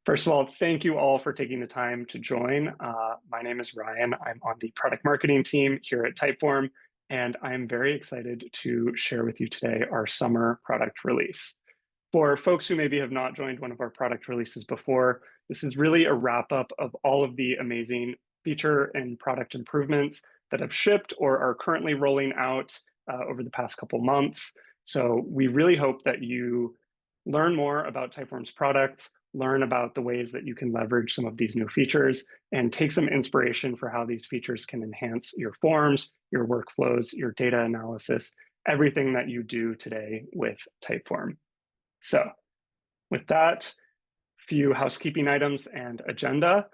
First of all, thank you all for taking the time to join. My name is Ryan. I'm on the product marketing team here at Typeform, and I'm very excited to share with you today our summer product release. For folks who maybe have not joined one of our product releases before, this is really a wrap up of all of the amazing feature and product improvements that have shipped or are currently rolling out over the past couple months. So we really hope that you learn more about Typeform's products, learn about the ways that you can leverage some of these new features, and take some inspiration for how these features can enhance your forms, your workflows, your data analysis, everything that you do today with Typeform. So with that, few housekeeping items and agenda.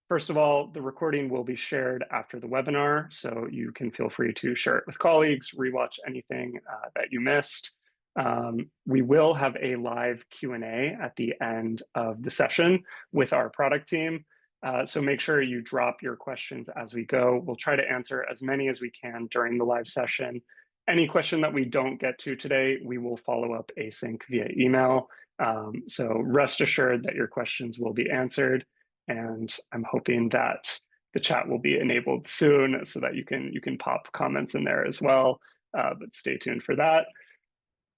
First of all, the recording will be shared after the webinar, so you can feel free to share it with colleagues, rewatch anything that you missed. We will have a live Q&A at the end of the session with our product team. So make sure you drop your questions as we go. We'll try to answer as many as we can during the live session. Any question that we don't get to today, we will follow up async via email. So rest assured that your questions will be answered. And I'm hoping that the chat will be enabled soon so that you can pop comments in there as well. But stay tuned for that.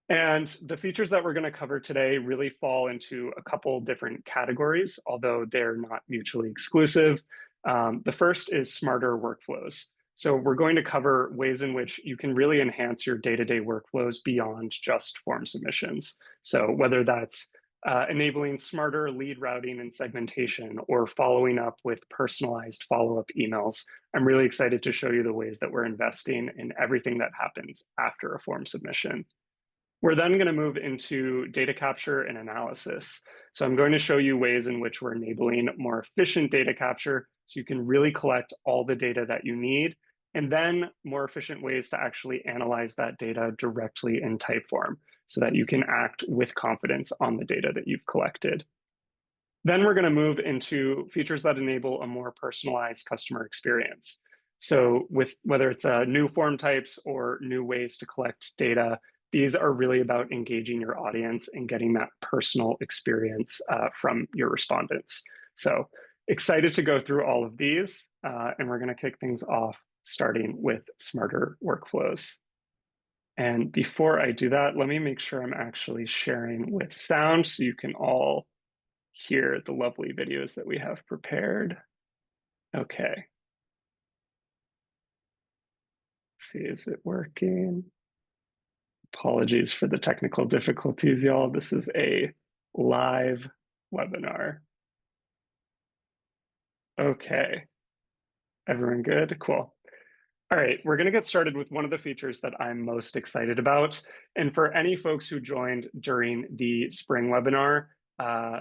And the features that we're going to cover today really fall into a couple different categories, although they're not mutually exclusive. The first is smarter workflows. So we're going to cover ways in which you can really enhance your day-to-day workflows beyond just form submissions. So whether that's enabling smarter lead routing and segmentation or following up with personalized follow-up emails, I'm really excited to show you the ways that we're investing in everything that happens after a form submission. We're then going to move into data capture and analysis. So I'm going to show you ways in which we're enabling more efficient data capture so you can really collect all the data that you need, and then more efficient ways to actually analyze that data directly in Typeform so that you can act with confidence on the data that you've collected. Then we're going to move into features that enable a more personalized customer experience. So with whether it's new form types or new ways to collect data, these are really about engaging your audience and getting that personal experience from your respondents. So excited to go through all of these, and we're going to kick things off starting with smarter workflows. And before I do that, let me make sure I'm actually sharing with sound so you can all hear the lovely videos that we have prepared. Okay. Let's see, is it working? Apologies for the technical difficulties, y'all. This is a live webinar. Okay. Everyone good? Cool. All right, we're going to get started with one of the features that I'm most excited about. And for any folks who joined during the spring webinar,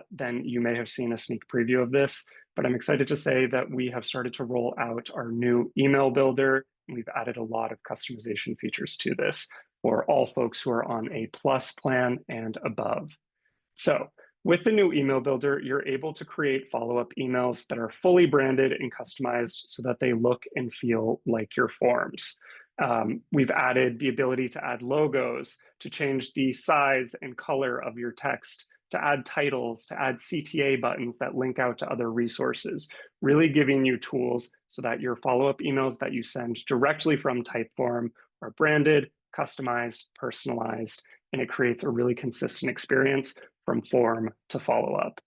then you may have seen a sneak preview of this, but I'm excited to say that we have started to roll out our new email builder. And we've added a lot of customization features to this for all folks who are on a plus plan and above. So with the new email builder, you're able to create follow-up emails that are fully branded and customized so that they look and feel like your forms. We've added the ability to add logos, to change the size and color of your text, to add titles, to add CTA buttons that link out to other resources, really giving you tools so that your follow-up emails that you send directly from Typeform are branded, customized, personalized, and it creates a really consistent experience from form to follow-up.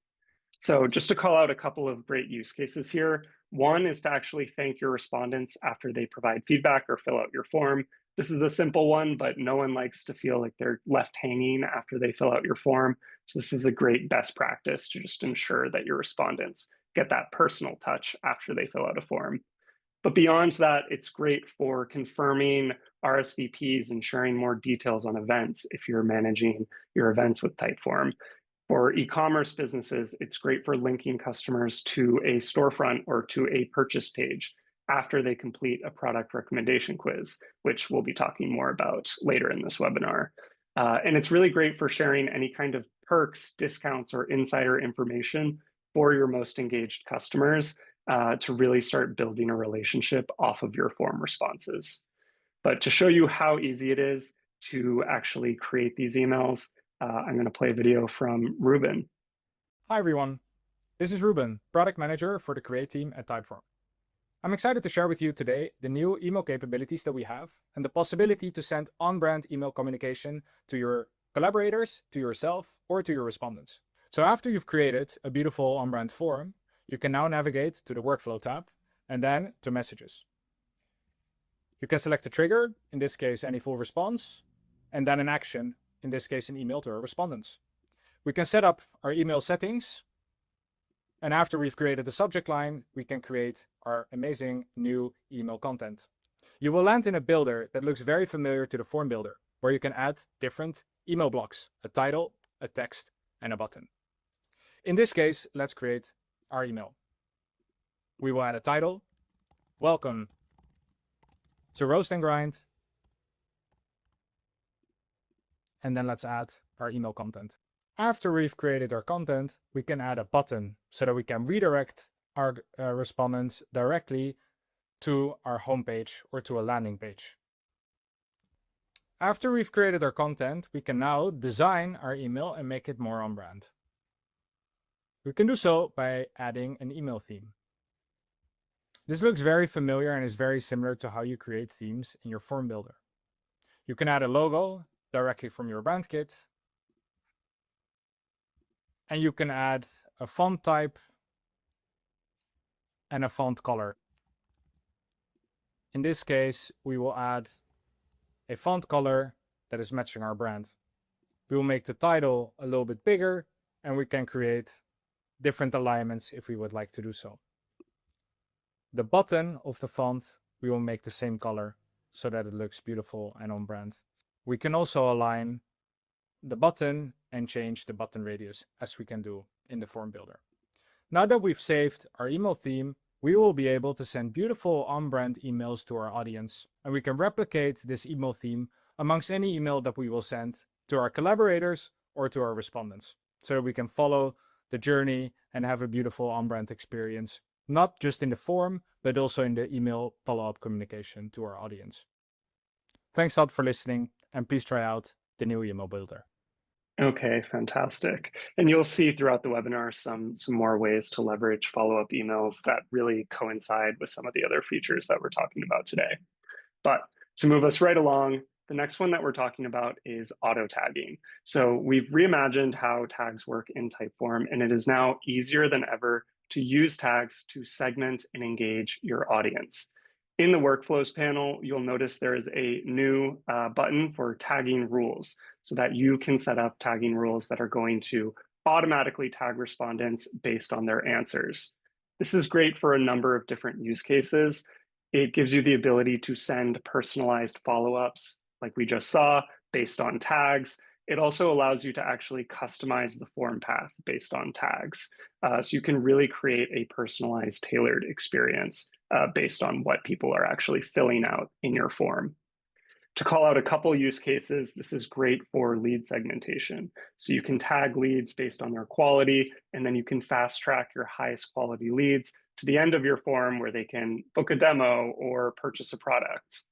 So just to call out a couple of great use cases here. One is to actually thank your respondents after they provide feedback or fill out your form. This is a simple one, but no one likes to feel like they're left hanging after they fill out your form. So this is a great best practice to just ensure that your respondents get that personal touch after they fill out a form. But beyond that, it's great for confirming RSVPs and sharing more details on events if you're managing your events with Typeform. For e-commerce businesses, it's great for linking customers to a storefront or to a purchase page after they complete a product recommendation quiz, which we'll be talking more about later in this webinar. And it's really great for sharing any kind of perks, discounts, or insider information for your most engaged customers to really start building a relationship off of your form responses. But to show you how easy it is to actually create these emails, I'm going to play a video from Ruben. Hi everyone, this is Ruben, Product Manager for the Create team at Typeform. I'm excited to share with you today the new email capabilities that we have and the possibility to send on-brand email communication to your collaborators, to yourself, or to your respondents. So after you've created a beautiful on-brand form, you can now navigate to the Workflow tab and then to Messages. You can select a trigger, in this case any full response, and then an action, in this case an email to our respondents. We can set up our email settings, and after we've created the subject line, we can create our amazing new email content. You will land in a builder that looks very familiar to the form builder, where you can add different email blocks, a title, a text, and a button. In this case, let's create our email. We will add a title, Welcome to Roast and Grind, and then let's add our email content. After we've created our content, we can add a button so that we can redirect our respondents directly to our homepage or to a landing page. After we've created our content, we can now design our email and make it more on brand. We can do so by adding an email theme. This looks very familiar and is very similar to how you create themes in your form builder. You can add a logo directly from your brand kit, and you can add a font type and a font color. In this case, we will add a font color that is matching our brand. We will make the title a little bit bigger, and we can create different alignments if we would like to do so. The button of the font, we will make the same color so that it looks beautiful and on brand. We can also align the button and change the button radius as we can do in the form builder. Now that we've saved our email theme, we will be able to send beautiful on-brand emails to our audience, and we can replicate this email theme amongst any email that we will send to our collaborators or to our respondents, so that we can follow the journey and have a beautiful on-brand experience, not just in the form, but also in the email follow-up communication to our audience. Thanks a lot for listening, and please try out the new email builder. Okay, fantastic. And you'll see throughout the webinar some more ways to leverage follow-up emails that really coincide with some of the other features that we're talking about today. But to move us right along, the next one that we're talking about is auto tagging. So we've reimagined how tags work in Typeform, and it is now easier than ever to use tags to segment and engage your audience. In the Workflows panel, you'll notice there is a new button for tagging rules so that you can set up tagging rules that are going to automatically tag respondents based on their answers. This is great for a number of different use cases. It gives you the ability to send personalized follow-ups like we just saw based on tags. It also allows you to actually customize the form path based on tags. So you can really create a personalized, tailored experience based on what people are actually filling out in your form. To call out a couple use cases, this is great for lead segmentation. So you can tag leads based on their quality, and then you can fast track your highest quality leads to the end of your form where they can book a demo or purchase a product.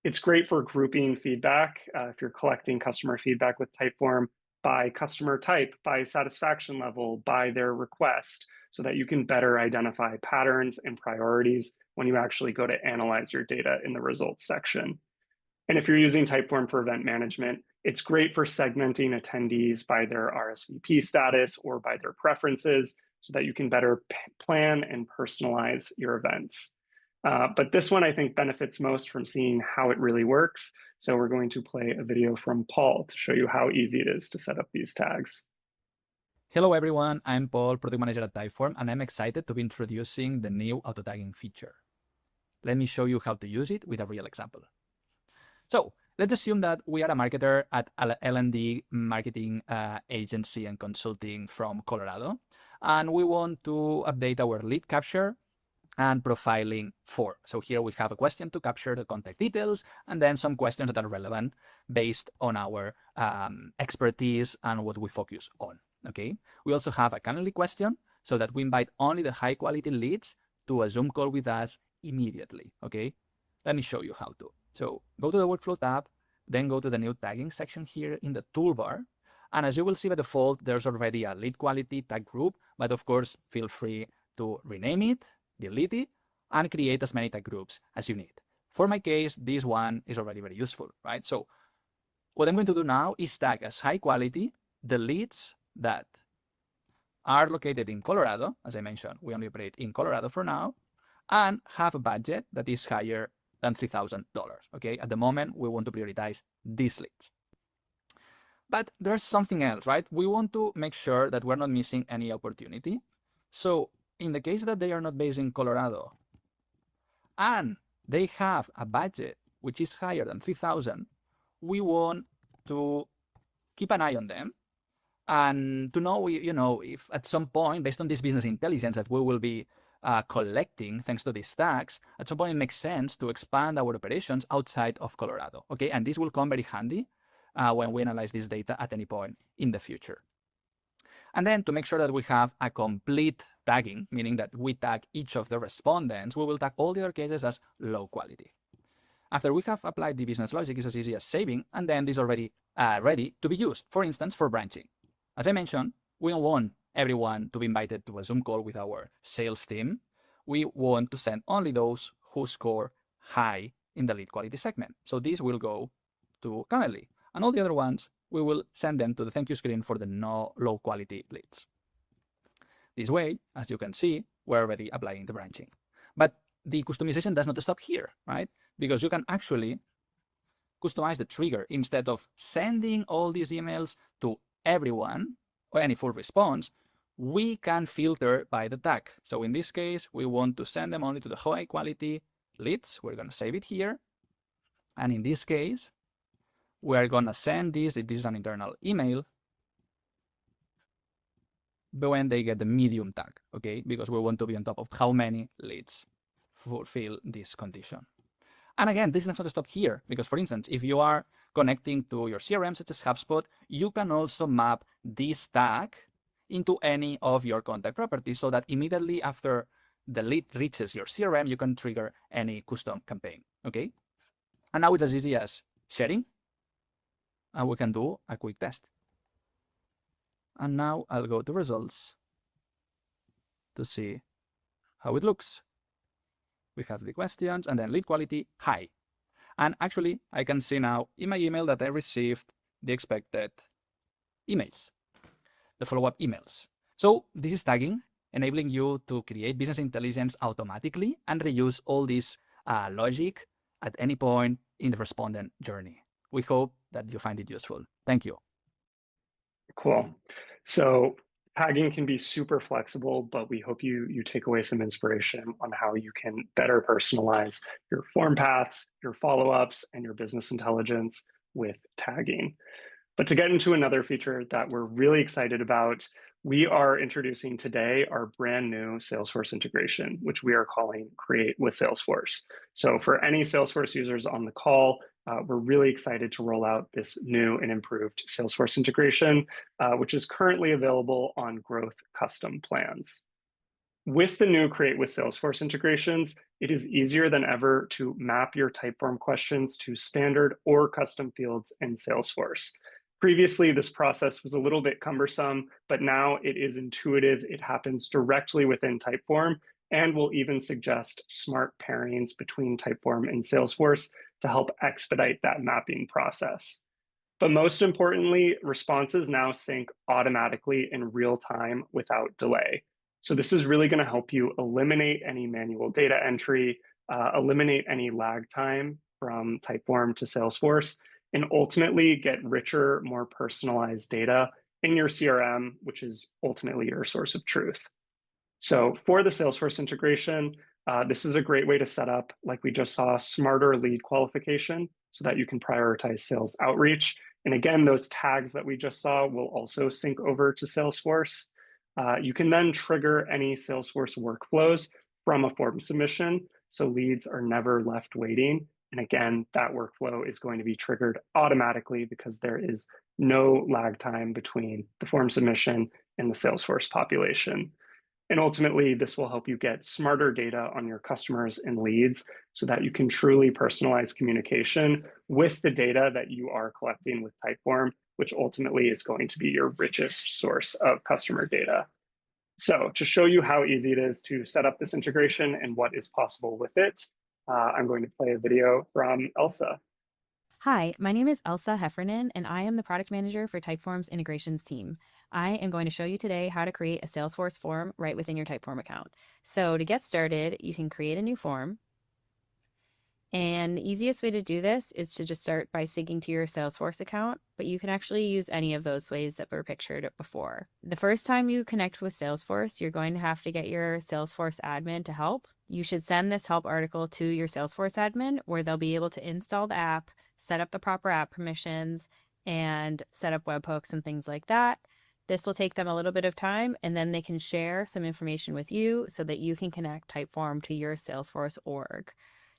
It's great for grouping feedback. If you're collecting customer feedback with Typeform by customer type, by satisfaction level, by their request, so that you can better identify patterns and priorities when you actually go to analyze your data in the results section. And if you're using Typeform for event management, it's great for segmenting attendees by their RSVP status or by their preferences so that you can better plan and personalize your events. But this one, I think, benefits most from seeing how it really works. So we're going to play a video from Paul to show you how easy it is to set up these tags. Hello everyone, I'm Paul, Product Manager at Typeform, and I'm excited to be introducing the new auto-tagging feature. Let me show you how to use it with a real example. So let's assume that we are a marketer at L&D marketing agency and consulting from Colorado, and we want to update our lead capture and profiling form. So here we have a question to capture the contact details, and then some questions that are relevant based on our expertise and what we focus on. Okay. We also have a Calendly question so that we invite only the high quality leads to a Zoom call with us immediately. Okay. Let me show you how to. So go to the Workflow tab, then go to the new tagging section here in the toolbar, And as you will see by default, there's already a lead quality tag group, but of course, feel free to rename it, delete it, and create as many tag groups as you need. For my case, this one is already very useful, right? So what I'm going to do now is tag as high quality the leads that are located in Colorado. As I mentioned, we only operate in Colorado for now, and have a budget that is higher than $3,000. Okay, at the moment, we want to prioritize these leads. But there's something else, right? We want to make sure that we're not missing any opportunity. So in the case that they are not based in Colorado and they have a budget which is higher than 3,000, we want to keep an eye on them and to know, if at some point, based on this business intelligence that we will be collecting thanks to these tags, at some point it makes sense to expand our operations outside of Colorado. Okay, and this will come very handy when we analyze this data at any point in the future. And then to make sure that we have a complete tagging, meaning that we tag each of the respondents, we will tag all the other cases as low quality. After we have applied the business logic, it's as easy as saving, and then this is already ready to be used, for instance, for branching. As I mentioned, we don't want everyone to be invited to a Zoom call with our sales team. We want to send only those who score high in the lead quality segment. So this will go to Calendly. And all the other ones, we will send them to the thank you screen for the no low quality leads. This way, as you can see, we're already applying the branching. But the customization does not stop here, right? Because you can actually customize the trigger. Instead of sending all these emails to everyone or any full response, we can filter by the tag. So in this case, we want to send them only to the high quality leads. We're going to save it here. And in this case, we're going to send this, if this is an internal email, but when they get the medium tag, okay? Because we want to be on top of how many leads fulfill this condition. And again, this does not stop here, because for instance, if you are connecting to your CRM, such as HubSpot, you can also map this tag into any of your contact properties so that immediately after the lead reaches your CRM, you can trigger any custom campaign, okay? And now it's as easy as sharing, and we can do a quick test. And now I'll go to results to see how it looks. We have the questions and then lead quality high. And actually, I can see now in my email that I received the expected emails, the follow-up emails. So this is tagging, enabling you to create business intelligence automatically and reuse all this logic at any point in the respondent journey. We hope that you find it useful. Thank you. Cool. So tagging can be super flexible, but we hope you take away some inspiration on how you can better personalize your form paths, your follow-ups, and your business intelligence with tagging. But to get into another feature that we're really excited about, we are introducing today our brand new Salesforce integration, which we are calling Create with Salesforce. So for any Salesforce users on the call, we're really excited to roll out this new and improved Salesforce integration, which is currently available on Growth Custom plans. With the new Create with Salesforce integrations, it is easier than ever to map your Typeform questions to standard or custom fields in Salesforce. Previously, this process was a little bit cumbersome, but now it is intuitive. It happens directly within Typeform, and will even suggest smart pairings between Typeform and Salesforce to help expedite that mapping process. But most importantly, responses now sync automatically in real time without delay. So this is really going to help you eliminate any manual data entry, eliminate any lag time from Typeform to Salesforce, and ultimately get richer, more personalized data in your CRM, which is ultimately your source of truth. So for the Salesforce integration, this is a great way to set up, like we just saw, smarter lead qualification so that you can prioritize sales outreach. And again, those tags that we just saw will also sync over to Salesforce. You can then trigger any Salesforce workflows from a form submission, so leads are never left waiting. And again, that workflow is going to be triggered automatically because there is no lag time between the form submission and the Salesforce population. And ultimately, this will help you get smarter data on your customers and leads so that you can truly personalize communication with the data that you are collecting with Typeform which ultimately is going to be your richest source of customer data. So to show you how easy it is to set up this integration and what is possible with it, I'm going to play a video from Elsa. Hi, my name is Elsa Heffernan, and I am the product manager for Typeform's integrations team. I am going to show you today how to create a Salesforce form right within your Typeform account. So to get started, you can create a new form. And the easiest way to do this is to just start by syncing to your Salesforce account, but you can actually use any of those ways that were pictured before. The first time you connect with Salesforce, you're going to have to get your Salesforce admin to help. You should send this help article to your Salesforce admin where they'll be able to install the app, set up the proper app permissions, and set up webhooks and things like that. This will take them a little bit of time, and then they can share some information with you so that you can connect Typeform to your Salesforce org.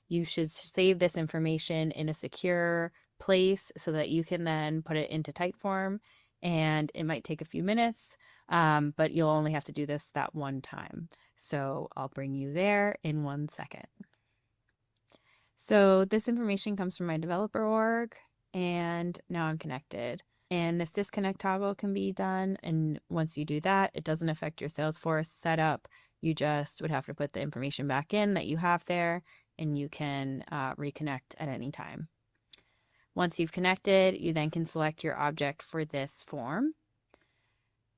You should save this information in a secure place so that you can then put it into Typeform, and it might take a few minutes, but you'll only have to do this that one time. So I'll bring you there in 1 second. So this information comes from my developer org, and now I'm connected. And this disconnect toggle can be done, and once you do that, it doesn't affect your Salesforce setup. You just would have to put the information back in that you have there, and you can reconnect at any time. Once you've connected, you then can select your object for this form.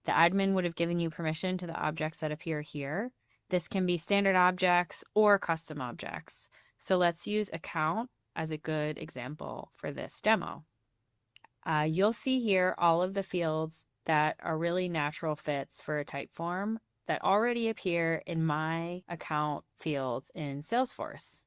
The admin would have given you permission to the objects that appear here. This can be standard objects or custom objects. So let's use account as a good example for this demo. You'll see here all of the fields that are really natural fits for a Typeform that already appear in my account fields in Salesforce.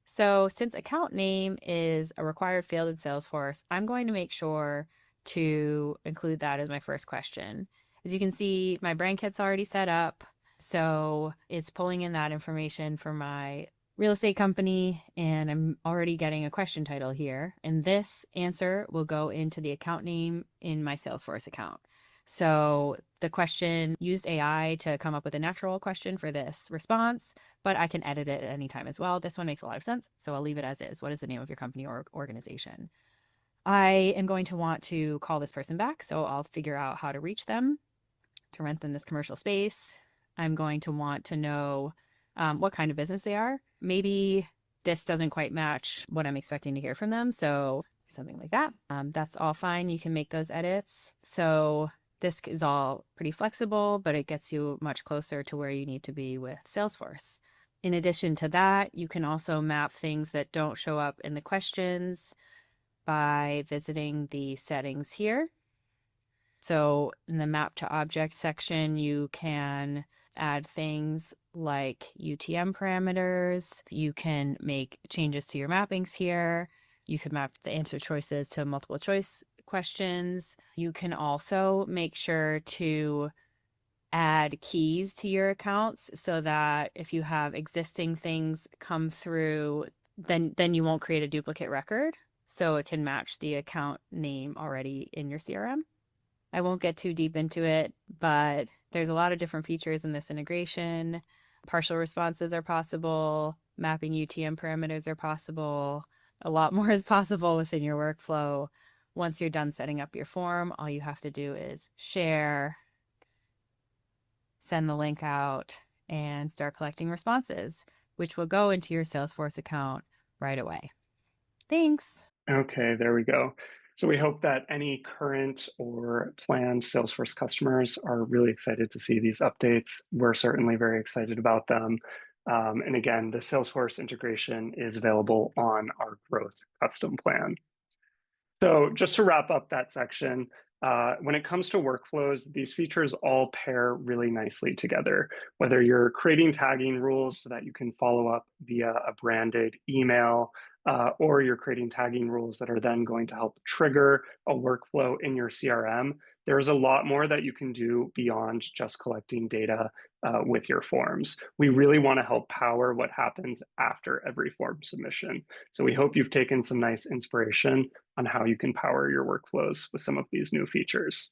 So since account name is a required field in Salesforce, I'm going to make sure to include that as my first question. As you can see, my brand kit's already set up, so it's pulling in that information for my real estate company, and I'm already getting a question title here. And this answer will go into the account name in my Salesforce account. So the question used AI to come up with a natural question for this response, but I can edit it at any time as well. This one makes a lot of sense, so I'll leave it as is. What is the name of your company or organization? I am going to want to call this person back, so I'll figure out how to reach them to rent them this commercial space. I'm going to want to know what kind of business they are. Maybe this doesn't quite match what I'm expecting to hear from them, so something like that. That's all fine. You can make those edits. So this is all pretty flexible, but it gets you much closer to where you need to be with Salesforce. In addition to that, you can also map things that don't show up in the questions by visiting the settings here. So in the map to object section, you can add things like UTM parameters. You can make changes to your mappings here. You can map the answer choices to multiple choice questions. You can also make sure to add keys to your accounts so that if you have existing things come through, then you won't create a duplicate record. So it can match the account name already in your CRM. I won't get too deep into it, but there's a lot of different features in this integration. Partial responses are possible. Mapping UTM parameters are possible. A lot more is possible within your workflow. Once you're done setting up your form, all you have to do is share, send the link out, and start collecting responses, which will go into your Salesforce account right away. Thanks. Okay, there we go. So we hope that any current or planned Salesforce customers are really excited to see these updates. We're certainly very excited about them. And again, the Salesforce integration is available on our growth custom plan. So just to wrap up that section, when it comes to workflows, these features all pair really nicely together. Whether you're creating tagging rules so that you can follow up via a branded email, or you're creating tagging rules that are then going to help trigger a workflow in your CRM, there's a lot more that you can do beyond just collecting data with your forms. We really want to help power what happens after every form submission. So we hope you've taken some nice inspiration on how you can power your workflows with some of these new features.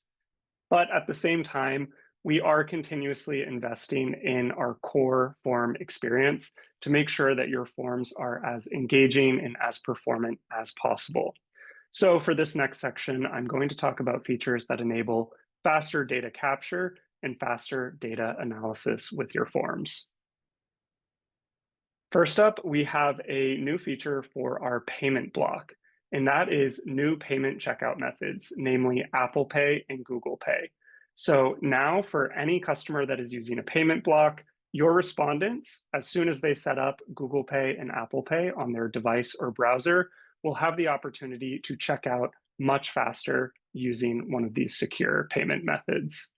But at the same time, we are continuously investing in our core form experience to make sure that your forms are as engaging and as performant as possible. So for this next section, I'm going to talk about features that enable faster data capture and faster data analysis with your forms. First up, we have a new feature for our payment block, and that is new payment checkout methods, namely Apple Pay and Google Pay. So now for any customer that is using a payment block, your respondents, as soon as they set up Google Pay and Apple Pay on their device or browser, will have the opportunity to check out much faster using one of these secure payment methods.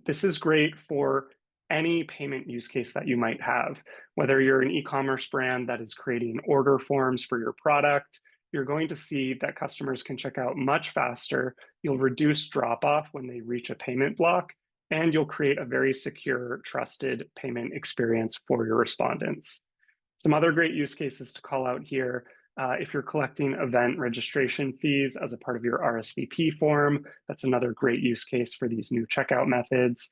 This is great for any payment use case that you might have. Whether you're an e-commerce brand that is creating order forms for your product, you're going to see that customers can check out much faster. You'll reduce drop-off when they reach a payment block, and you'll create a very secure, trusted payment experience for your respondents. Some other great use cases to call out here. If you're collecting event registration fees as a part of your RSVP form, that's another great use case for these new checkout methods.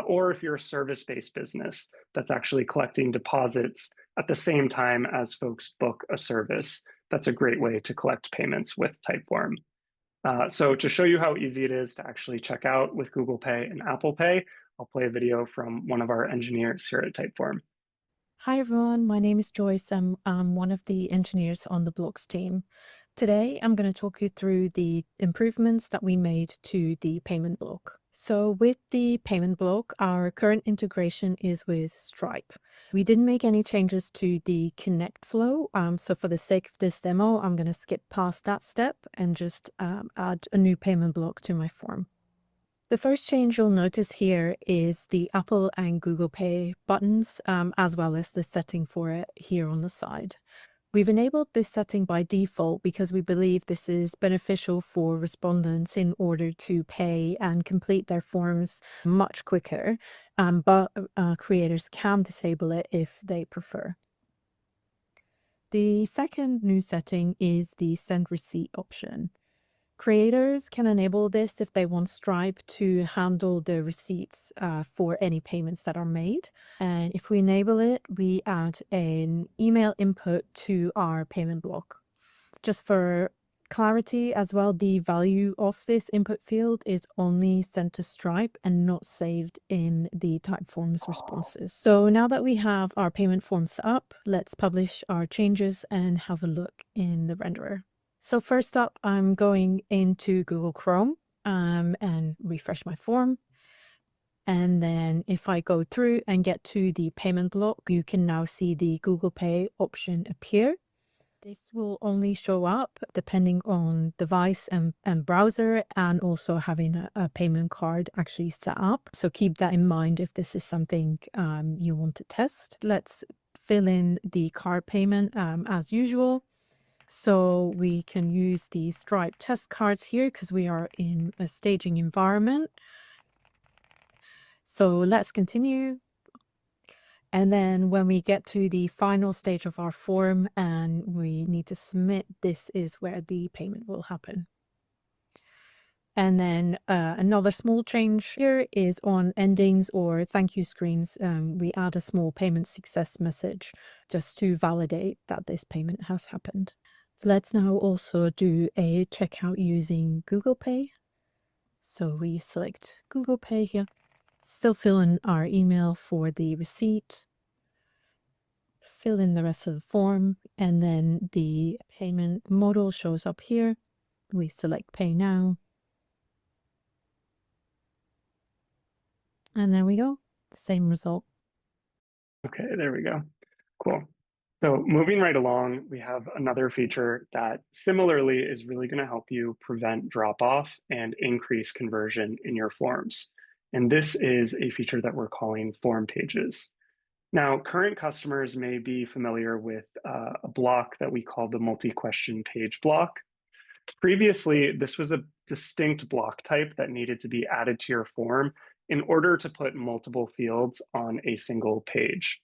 Or if you're a service-based business that's actually collecting deposits at the same time as folks book a service, that's a great way to collect payments with Typeform. So to show you how easy it is to actually check out with Google Pay and Apple Pay, I'll play a video from one of our engineers here at Typeform. Hi everyone, my name is Joyce. I'm one of the engineers on the blocks team. Today, I'm going to talk you through the improvements that we made to the payment block. So with the payment block, our current integration is with Stripe. We didn't make any changes to the connect flow. So for the sake of this demo, I'm going to skip past that step and just add a new payment block to my form. The first change you'll notice here is the Apple and Google Pay buttons, as well as the setting for it here on the side. We've enabled this setting by default because we believe this is beneficial for respondents in order to pay and complete their forms much quicker, but creators can disable it if they prefer. The second new setting is the send receipt option. Creators can enable this if they want Stripe to handle the receipts for any payments that are made. And if we enable it, we add an email input to our payment block. Just for clarity as well, the value of this input field is only sent to Stripe and not saved in the Typeform's responses. So now that we have our payment form set up, let's publish our changes and have a look in the renderer. So first up, I'm going into Google Chrome and refresh my form. And then if I go through and get to the payment block, you can now see the Google Pay option appear. This will only show up depending on device and browser, and also having a payment card actually set up. So keep that in mind if this is something you want to test. Let's fill in the card payment as usual. So we can use the Stripe test cards here because we are in a staging environment. So let's continue. And then when we get to the final stage of our form and we need to submit, this is where the payment will happen. And then another small change here is on endings or thank you screens. We add a small payment success message just to validate that this payment has happened. Let's now also do a checkout using Google Pay. So we select Google Pay here. Still fill in our email for the receipt. Fill in the rest of the form, and then the payment modal shows up here. We select Pay Now. And there we go. Same result. Okay, there we go. Cool. So moving right along, we have another feature that similarly is really going to help you prevent drop-off and increase conversion in your forms. And this is a feature that we're calling form pages. Now, current customers may be familiar with a block that we call the multi-question page block. Previously, this was a distinct block type that needed to be added to your form in order to put multiple fields on a single page.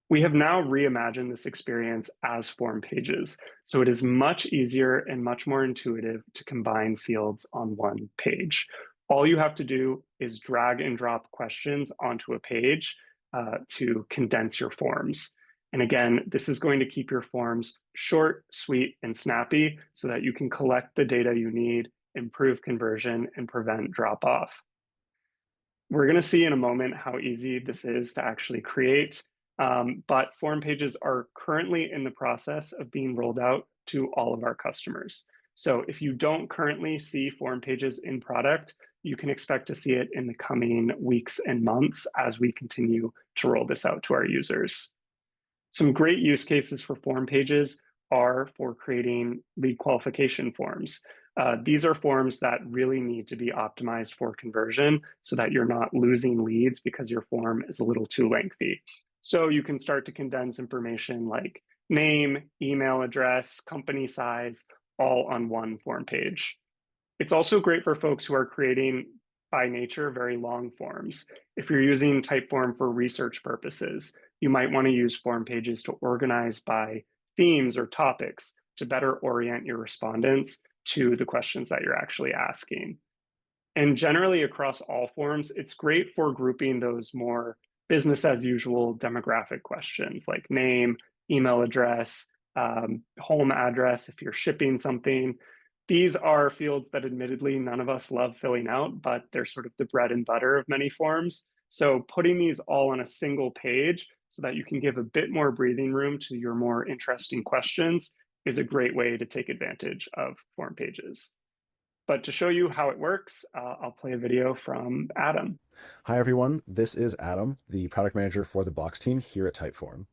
We have now reimagined this experience as form pages, so it is much easier and much more intuitive to combine fields on one page. All you have to do is drag and drop questions onto a page to condense your forms. And again, this is going to keep your forms short, sweet, and snappy so that you can collect the data you need, improve conversion, and prevent drop-off. We're going to see in a moment how easy this is to actually create, but form pages are currently in the process of being rolled out to all of our customers. So if you don't currently see form pages in product, you can expect to see it in the coming weeks and months as we continue to roll this out to our users. Some great use cases for form pages are for creating lead qualification forms. These are forms that really need to be optimized for conversion so that you're not losing leads because your form is a little too lengthy. So you can start to condense information like name, email address, company size, all on one form page. It's also great for folks who are creating, by nature, very long forms. If you're using Typeform for research purposes, you might want to use form pages to organize by themes or topics to better orient your respondents to the questions that you're actually asking. And generally across all forms, it's great for grouping those more business as usual demographic questions like name, email address, home address if you're shipping something. These are fields that admittedly none of us love filling out, but they're sort of the bread and butter of many forms. So putting these all on a single page so that you can give a bit more breathing room to your more interesting questions is a great way to take advantage of form pages. But to show you how it works, I'll play a video from Adam. Hi everyone, this is Adam, the product manager for the Blocks team here at Typeform.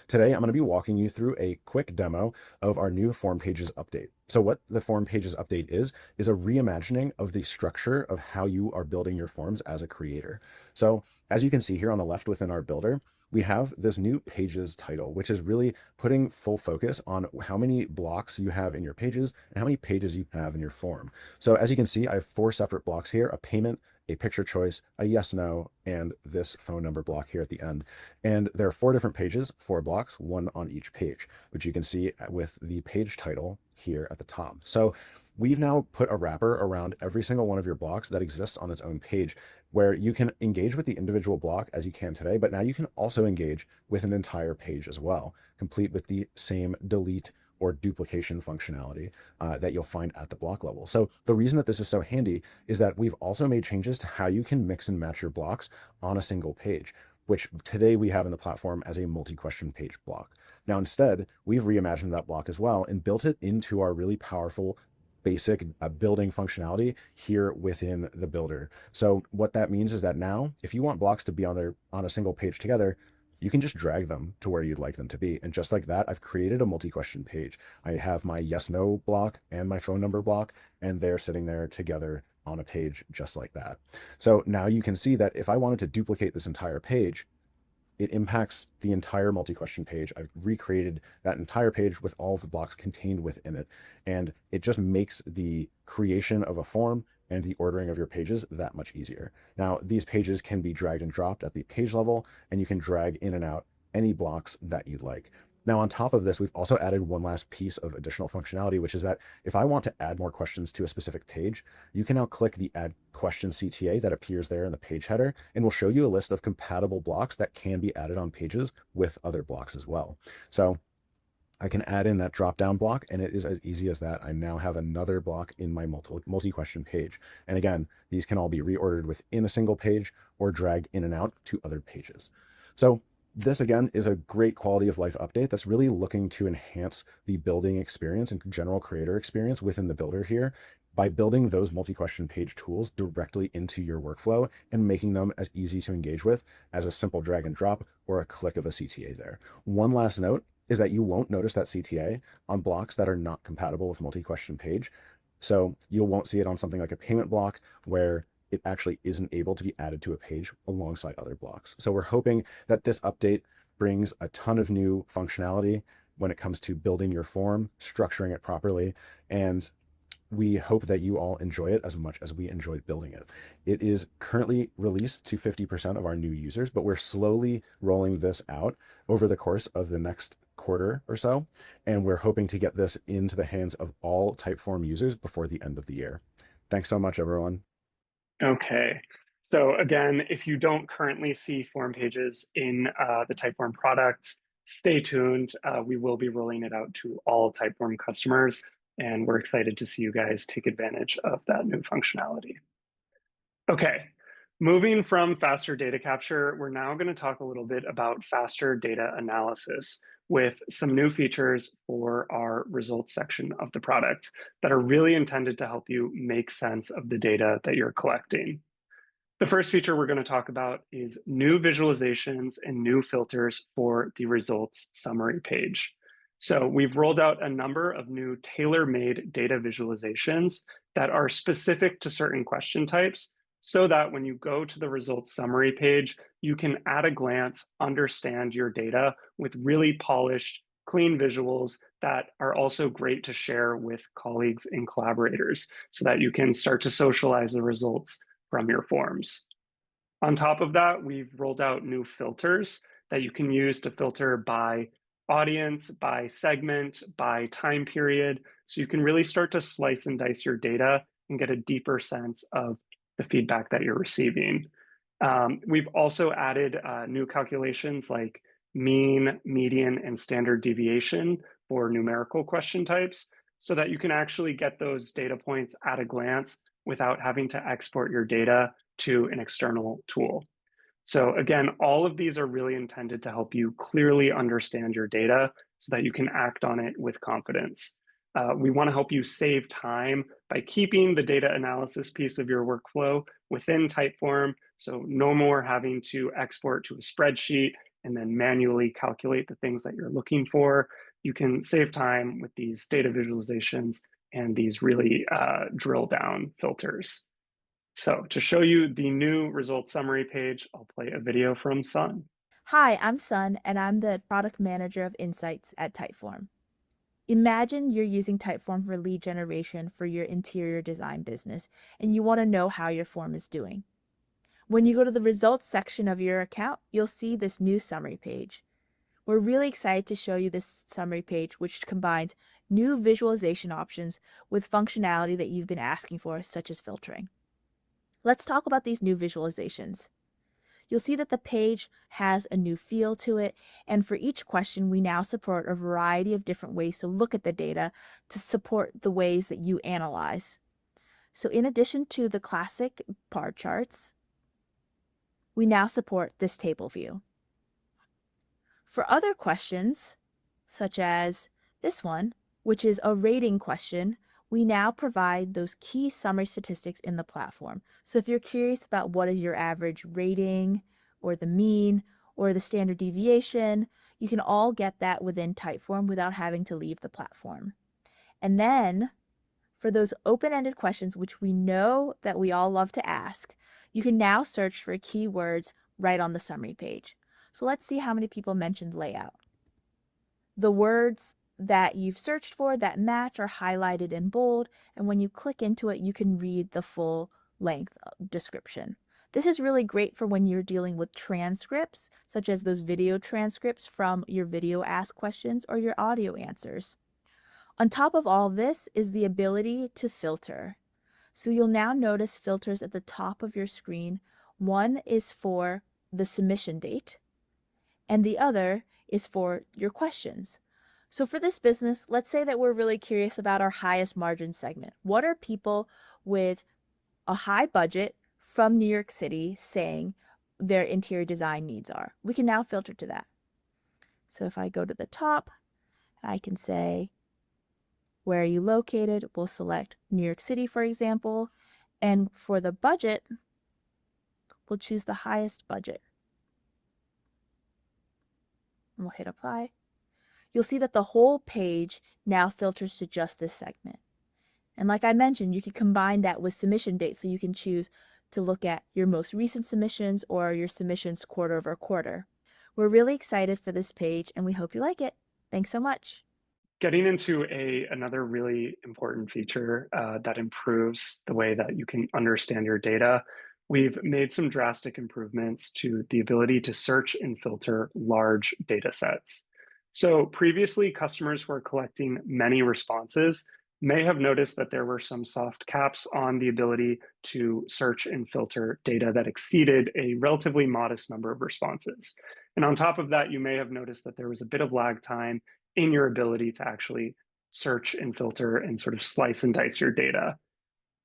Today I'm going to be walking you through a quick demo of our new Form Pages update. So what the Form Pages update is a reimagining of the structure of how you are building your forms as a creator. So as you can see here on the left within our builder, we have this new pages title, which is really putting full focus on how many blocks you have in your pages and how many pages you have in your form. So as you can see, I have 4 separate blocks here: a payment, a picture choice, a yes, no, and this phone number block here at the end. And there are 4 different pages, 4 blocks, 1 on each page, which you can see with the page title here at the top. So we've now put a wrapper around every single one of your blocks that exists on its own page, where you can engage with the individual block as you can today, but now you can also engage with an entire page as well, complete with the same delete or duplication functionality that you'll find at the block level. So the reason that this is so handy is that we've also made changes to how you can mix and match your blocks on a single page, which today we have in the platform as a multi-question page block. Now instead, we've reimagined that block as well and built it into our really powerful basic building functionality here within the builder. So what that means is that now, if you want blocks to be on a single page together, you can just drag them to where you'd like them to be. And just like that, I've created a multi-question page. I have my yes, no block and my phone number block, and they're sitting there together on a page just like that. So now you can see that if I wanted to duplicate this entire page, it impacts the entire multi-question page. I've recreated that entire page with all of the blocks contained within it. And it just makes the creation of a form and the ordering of your pages that much easier. Now, these pages can be dragged and dropped at the page level, and you can drag in and out any blocks that you'd like. Now, on top of this, we've also added one last piece of additional functionality, which is that if I want to add more questions to a specific page, you can now click the Add Question CTA that appears there in the page header, and will show you a list of compatible blocks that can be added on pages with other blocks as well. So I can add in that drop-down block, and it is as easy as that. I now have another block in my multi-question page. And again, these can all be reordered within a single page or dragged in and out to other pages. So this, again, is a great quality of life update that's really looking to enhance the building experience and general creator experience within the builder here by building those multi-question page tools directly into your workflow and making them as easy to engage with as a simple drag and drop or a click of a CTA there. One last note is that you won't notice that CTA on blocks that are not compatible with multi-question page. So you won't see it on something like a payment block where it actually isn't able to be added to a page alongside other blocks. So we're hoping that this update brings a ton of new functionality when it comes to building your form, structuring it properly, and we hope that you all enjoy it as much as we enjoyed building it. It is currently released to 50% of our new users, but we're slowly rolling this out over the course of the next quarter or so, and we're hoping to get this into the hands of all Typeform users before the end of the year. Thanks so much, everyone. Okay, so again, if you don't currently see form pages in the Typeform product, stay tuned. We will be rolling it out to all Typeform customers, and we're excited to see you guys take advantage of that new functionality. Okay, moving from faster data capture, we're now going to talk a little bit about faster data analysis with some new features for our results section of the product that are really intended to help you make sense of the data that you're collecting. The first feature we're going to talk about is new visualizations and new filters for the results summary page. So we've rolled out a number of new tailor-made data visualizations that are specific to certain question types so that when you go to the results summary page, you can at a glance understand your data with really polished, clean visuals that are also great to share with colleagues and collaborators so that you can start to socialize the results from your forms. On top of that, we've rolled out new filters that you can use to filter by audience, by segment, by time period. So you can really start to slice and dice your data and get a deeper sense of the feedback that you're receiving. We've also added new calculations like mean, median, and standard deviation for numerical question types so that you can actually get those data points at a glance without having to export your data to an external tool. So again, all of these are really intended to help you clearly understand your data so that you can act on it with confidence. We want to help you save time by keeping the data analysis piece of your workflow within Typeform. So no more having to export to a spreadsheet and then manually calculate the things that you're looking for. You can save time with these data visualizations and these really drill down filters. So to show you the new results summary page, I'll play a video from Sun. Hi, I'm Sun, and I'm the product manager of Insights at Typeform. Imagine you're using Typeform for lead generation for your interior design business, and you want to know how your form is doing. When you go to the results section of your account, you'll see this new summary page. We're really excited to show you this summary page, which combines new visualization options with functionality that you've been asking for, such as filtering. Let's talk about these new visualizations. You'll see that the page has a new feel to it, and for each question, we now support a variety of different ways to look at the data to support the ways that you analyze. So in addition to the classic bar charts, we now support this table view. For other questions, such as this one, which is a rating question, we now provide those key summary statistics in the platform. So if you're curious about what is your average rating or the mean or the standard deviation, you can all get that within Typeform without having to leave the platform. And then for those open-ended questions, which we know that we all love to ask, you can now search for keywords right on the summary page. So let's see how many people mentioned layout. The words that you've searched for that match are highlighted in bold, and when you click into it, you can read the full length description. This is really great for when you're dealing with transcripts, such as those video transcripts from your video ask questions or your audio answers. On top of all this is the ability to filter. So you'll now notice filters at the top of your screen. One is for the submission date, and the other is for your questions. So for this business, let's say that we're really curious about our highest margin segment. What are people with a high budget from New York City saying their interior design needs are? We can now filter to that. So if I go to the top, I can say, where are you located? We'll select New York City, for example. And for the budget, we'll choose the highest budget. And we'll hit apply. You'll see that the whole page now filters to just this segment. And like I mentioned, you can combine that with submission date, so you can choose to look at your most recent submissions or your submissions quarter over quarter. We're really excited for this page, and we hope you like it. Thanks so much. Getting into another really important feature that improves the way that you can understand your data, we've made some drastic improvements to the ability to search and filter large data sets. So previously, customers were collecting many responses may have noticed that there were some soft caps on the ability to search and filter data that exceeded a relatively modest number of responses. And on top of that, you may have noticed that there was a bit of lag time in your ability to actually search and filter and sort of slice and dice your data.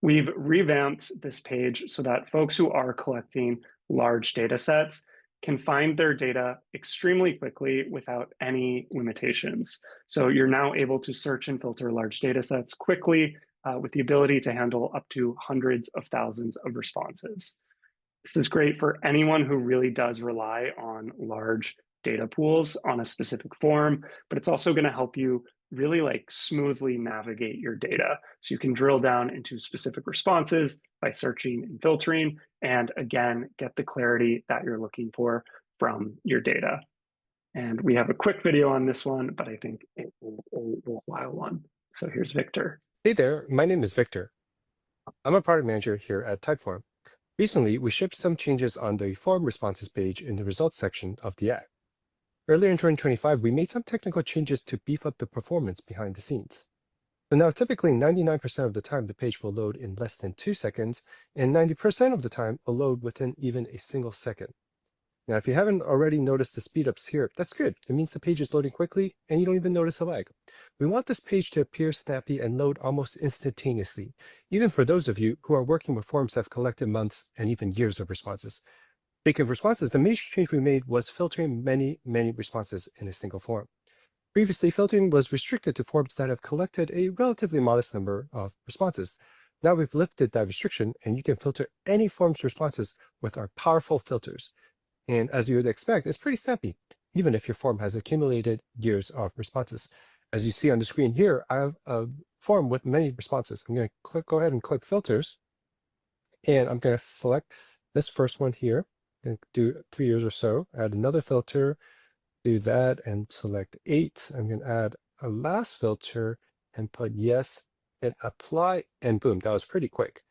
We've revamped this page so that folks who are collecting large data sets can find their data extremely quickly without any limitations. So you're now able to search and filter large data sets quickly with the ability to handle up to hundreds of thousands of responses. This is great for anyone who really does rely on large data pools on a specific form, but it's also going to help you really smoothly navigate your data. So you can drill down into specific responses by searching and filtering, and again, get the clarity that you're looking for from your data. And we have a quick video on this one, but I think it is a worthwhile one. So here's Victor. Hey there, my name is Victor. I'm a product manager here at Typeform. Recently, we shipped some changes on the form responses page in the results section of the app. Earlier in 2025, we made some technical changes to beef up the performance behind the scenes. So now typically 99% of the time the page will load in less than 2 seconds, and 90% of the time will load within even a single second. Now, if you haven't already noticed the speedups here, that's good. It means the page is loading quickly and you don't even notice a lag. We want this page to appear snappy and load almost instantaneously, even for those of you who are working with forms that have collected months and even years of responses. Speaking of responses, the major change we made was filtering many responses in a single form. Previously, filtering was restricted to forms that have collected a relatively modest number of responses. Now we've lifted that restriction, and you can filter any form's responses with our powerful filters. And as you would expect, it's pretty snappy, even if your form has accumulated years of responses. As you see on the screen here, I have a form with many responses. I'm going to go ahead and click Filters, and I'm going to select this first one here. I'm going to do 3 years or so, add another filter, do that, and select 8. I'm going to add a last filter and put yes, and apply, and boom, that was pretty quick.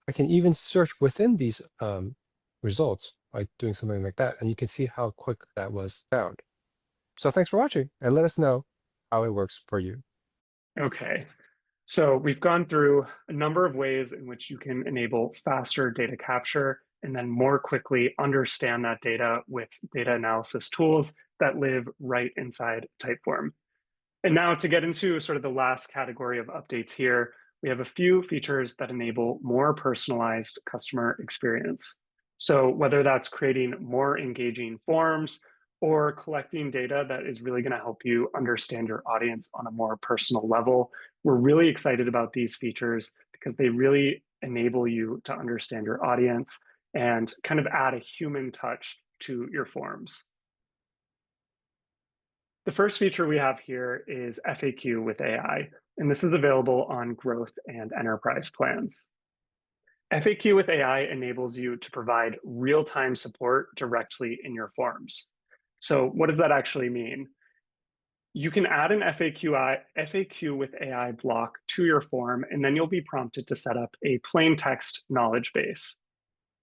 I can even search within these results by doing something like that, and you can see how quick that was found. So thanks for watching, and let us know how it works for you. Okay, so we've gone through a number of ways in which you can enable faster data capture and then more quickly understand that data with data analysis tools that live right inside Typeform. And now to get into sort of the last category of updates here, we have a few features that enable more personalized customer experience. So whether that's creating more engaging forms or collecting data that is really going to help you understand your audience on a more personal level, we're really excited about these features because they really enable you to understand your audience and kind of add a human touch to your forms. The first feature we have here is FAQ with AI, and this is available on growth and enterprise plans. FAQ with AI enables you to provide real-time support directly in your forms. So what does that actually mean? You can add an FAQ with AI block to your form, and then you'll be prompted to set up a plain text knowledge base.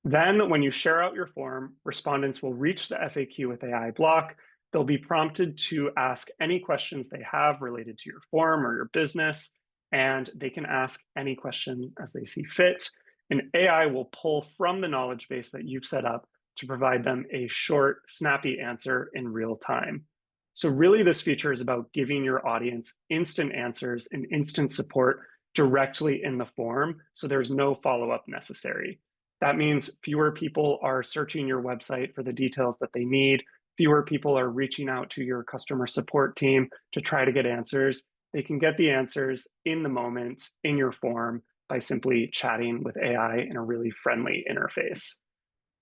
Then when you share out your form, respondents will reach the FAQ with AI block. They'll be prompted to ask any questions they have related to your form or your business, and they can ask any question as they see fit. And AI will pull from the knowledge base that you've set up to provide them a short, snappy answer in real time. So really, this feature is about giving your audience instant answers and instant support directly in the form, so there's no follow-up necessary. That means fewer people are searching your website for the details that they need. Fewer people are reaching out to your customer support team to try to get answers. They can get the answers in the moment in your form by simply chatting with AI in a really friendly interface.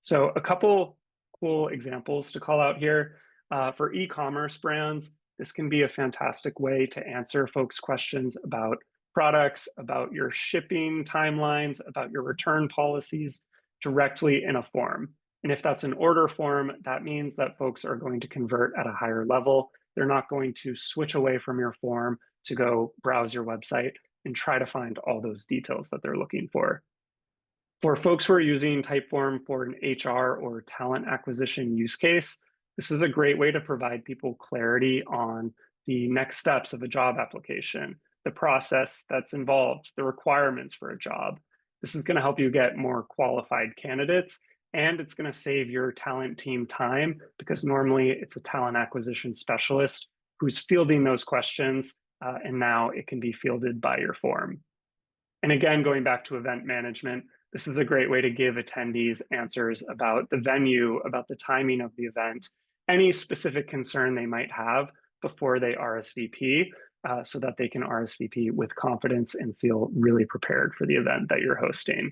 So a couple cool examples to call out here. For e-commerce brands, this can be a fantastic way to answer folks' questions about products, about your shipping timelines, about your return policies directly in a form. And if that's an order form, that means that folks are going to convert at a higher level. They're not going to switch away from your form to go browse your website and try to find all those details that they're looking for. For folks who are using Typeform for an HR or talent acquisition use case, this is a great way to provide people clarity on the next steps of a job application. the process that's involved, the requirements for a job. This is going to help you get more qualified candidates, and it's going to save your talent team time because normally it's a talent acquisition specialist who's fielding those questions, and now it can be fielded by your form. And again, going back to event management, this is a great way to give attendees answers about the venue, about the timing of the event, any specific concern they might have before they RSVP, so that they can RSVP with confidence and feel really prepared for the event that you're hosting.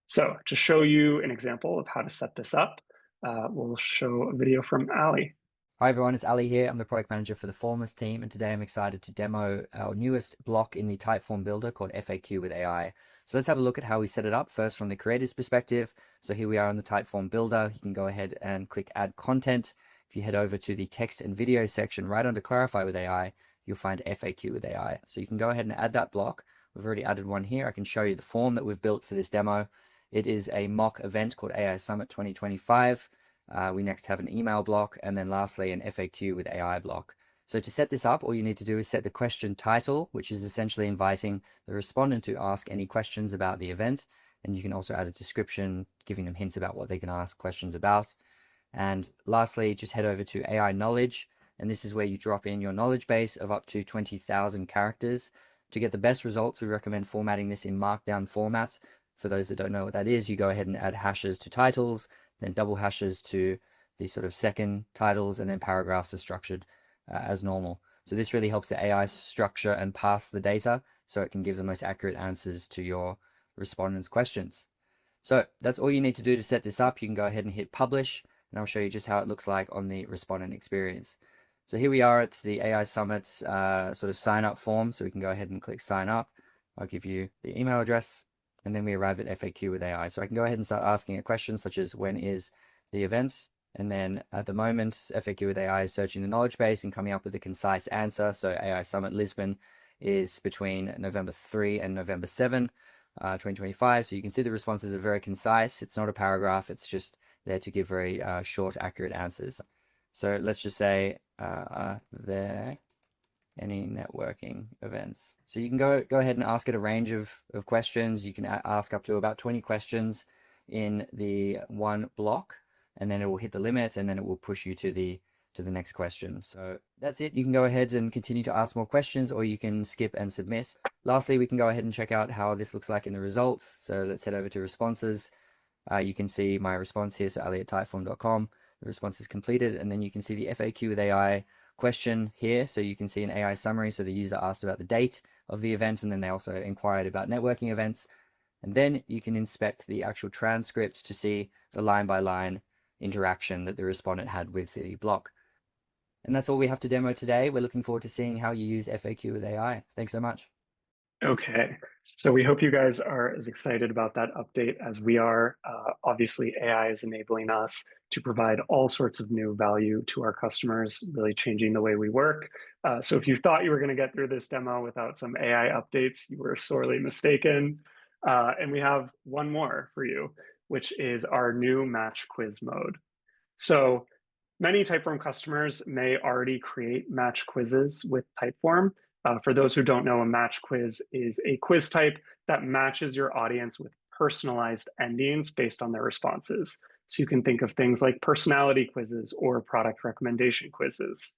So to show you an example of how to set this up, we'll show a video from Ali. Hi everyone, it's Ali here. I'm the product manager for the Forms team, and today I'm excited to demo our newest block in the Typeform builder called FAQ with AI. So let's have a look at how we set it up first from the creator's perspective. So here we are in the Typeform builder. You can go ahead and click add content. If you head over to the text and video section right under clarify with AI, you'll find FAQ with AI. So you can go ahead and add that block. We've already added one here. I can show you the form that we've built for this demo. It is a mock event called AI Summit 2025. We next have an email block, and then lastly an FAQ with AI block. So to set this up, all you need to do is set the question title, which is essentially inviting the respondent to ask any questions about the event. And you can also add a description, giving them hints about what they can ask questions about. And lastly, just head over to AI knowledge. And this is where you drop in your knowledge base of up to 20,000 characters. To get the best results, we recommend formatting this in Markdown format. For those that don't know what that is, you go ahead and add hashes to titles, then double hashes to the sort of second titles, and then paragraphs are structured as normal. So this really helps the AI structure and parse the data so it can give the most accurate answers to your respondents' questions. So that's all you need to do to set this up. You can go ahead and hit publish, and I'll show you just how it looks like on the respondent experience. So here we are, it's the AI Summit sort of sign up form. So we can go ahead and click sign up. I'll give you the email address, and then we arrive at FAQ with AI. So I can go ahead and start asking a question such as when is the event? And then at the moment, FAQ with AI is searching the knowledge base and coming up with a concise answer. So AI Summit Lisbon is between November 3 and November 7, 2025. So you can see the responses are very concise. It's not a paragraph. It's just there to give very short, accurate answers. So let's just say, are there any networking events? So you can go ahead and ask it a range of questions. You can ask up to about 20 questions in the one block, and then it will hit the limit, and then it will push you to the next question. So that's it. You can go ahead and continue to ask more questions, or you can skip and submit. Lastly, we can go ahead and check out how this looks like in the results. So let's head over to responses. You can see my response here, so ali@typeform.com. The response is completed, and then you can see the FAQ with AI question here. So you can see an AI summary. So the user asked about the date of the event, and then they also inquired about networking events. And then you can inspect the actual transcript to see the line-by-line interaction that the respondent had with the block. And that's all we have to demo today. We're looking forward to seeing how you use FAQ with AI. Thanks so much. Okay, so we hope you guys are as excited about that update as we are. Obviously, AI is enabling us to provide all sorts of new value to our customers, really changing the way we work. So if you thought you were going to get through this demo without some AI updates, you were sorely mistaken. And we have one more for you, which is our new match quiz mode. So many Typeform customers may already create match quizzes with Typeform. For those who don't know, a match quiz is a quiz type that matches your audience with personalized endings based on their responses. So you can think of things like personality quizzes or product recommendation quizzes.